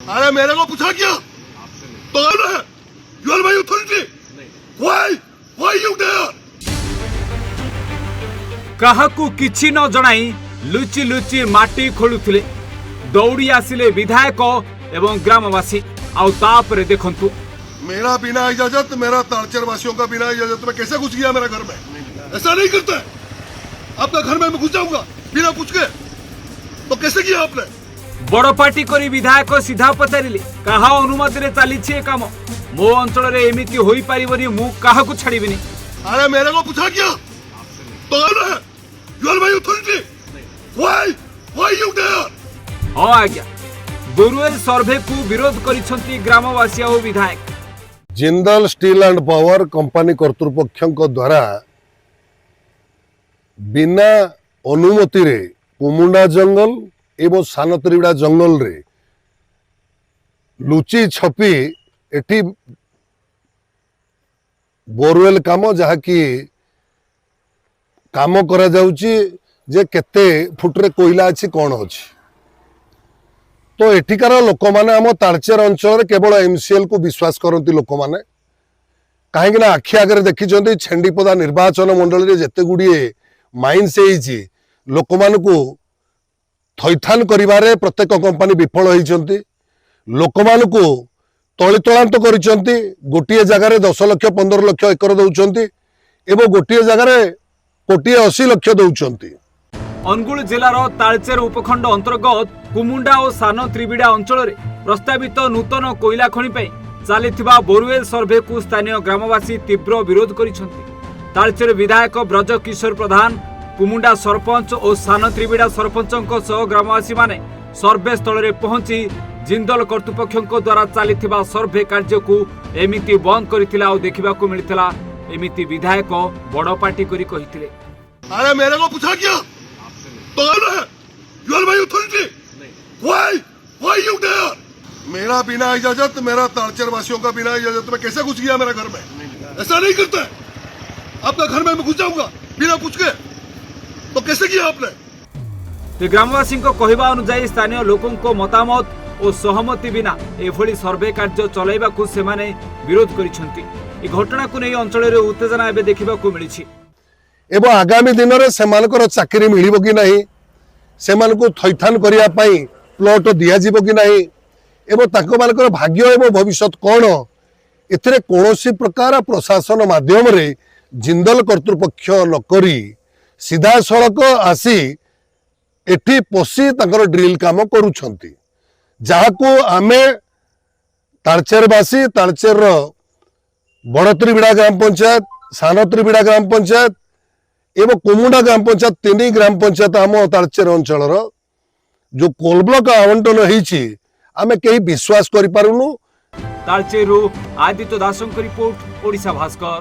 अरे मेरे को पूछा क्या तो you are my authority why you there काहाकू किछि न जणाई लुचि लुचि माटी खोलुथिले दौड़ी आसिले विधायक एवं ग्रामवासी आउ तापरे देखंतु मेरा बिना इजाजत मेरा तालचेर वासियों का बिना इजाजत में कैसे घुस गया मेरा घर में ऐसा नहीं करता है आपका घर में मैं घुस जाऊंगा बिना पूछ के तो कैसे किया आपने बड़ पार्टी करी विधायक सीधा पचारिले कहा अनुमति रे चली काम मो अंचल रे एमिति होई परिबनी मु काहाकू छाड़ीबिनी अरे मेरे को पूछा क्या तो you are my authority why you there हां आज्ञा बोरवेल सर्वे को विरोध करिसंती ग्रामवासी और विधायक Jindal steel and power company कर्तृपक्षों द्वारा बिना अनुमति रे कुमुंडा जंगल एवं सानत्रिविड़ा जंगल रे लुचि छपी एठी बोरवेल काम जहा कि काम करा जाउची जे केते फुट रे कोयला अछि कोन अछि तो एठिकार लोक माने हम तालचेर अंचल केवल एमसीएल को विश्वास करती लोक माने कहीं आखि आगे देखी छेंडीपदा निर्वाचन मंडल रे जेते गुड़िए माइन्स होइछि लोक मानकु थैथान करिवारे प्रत्येक कंपनी विफल होइछंती लोक मानकु तलितलांत करिछंती गोटिए जगह 10 लाख 15 लाख एकर दउछंती एवं गोटिए जगह 1.80 लाख दउछंती अनुगुल जिलार तालचेर उपखंड अंतर्गत कुमुंडा और सान त्रिविड़ा अंचल रे प्रस्तावित नूतन कोयला खनि पे चलिथिबा बोरवेल सर्वे को स्थानीय ग्रामवासी तीव्र विरोध करिसंती तालचेर विधायक ब्रज किशोर प्रधान कुमुंडा सरपंच और सान त्रिविड़ा सरपंचों सह ग्रामवासी माने सर्वे स्थल रे पहुंची जिंदल कर्तृपक्षों द्वारा चलिथिबा सर्वे कार्य को एमिति बंद करिथिला और देखिबा को मिलिथिला एमिति विधायक बड़ पार्टी करी कहिथिले अरे मेरे को पूछा क्या तो you are my authority why you there मेरा बिना इजाजत मेरा तालचेर वासियों का बिना इजाजत में कैसे घुस गया मेरा घर में ऐसा नहीं करता है आपका घर में मैं घुस जाऊंगा बिना पूछ के तो कैसे किया आपने ग्रामवासी कहवा अनुसार स्थानीय लोकों मतामत और सहमति बिना एभली सर्वे कार्य चलाइबा को सेमाने विरोध करिसंती ए घटना को नहीं अंचल रे उत्तेजना एबे देखिबा को मिलिछि एवं आगामी दिन में सेमानकर चाकरी मिलिबो कि नहीं सेमानकु थैथान करिया पई प्लॉट दिया जिवो कि नहीं एवं ताको मानकर भाग्य एवं भविष्य कौन एथिरे कोनोसी प्रकार प्रशासन माध्यम रे जिंदल कर्तृपक्ष नकरी सीधा सड़क आसी एठी पसी ताकर ड्रिल काम करूछंती जाहाकू आमे तालचेरवासी तालचेर बड़त्रिविड़ा ग्राम पंचायत सानत्रिविड़ा ग्राम पंचायत एवं कुमुंडा ग्राम पंचायत 3 ग्राम पंचायत आम तालचेर अंचल जो कोल ब्लॉक आवंटन होइछि आमे कहीं विश्वास करि पारुनु तालचेरु आदित्य दासंक रिपोर्ट ओडिशा भास्कर।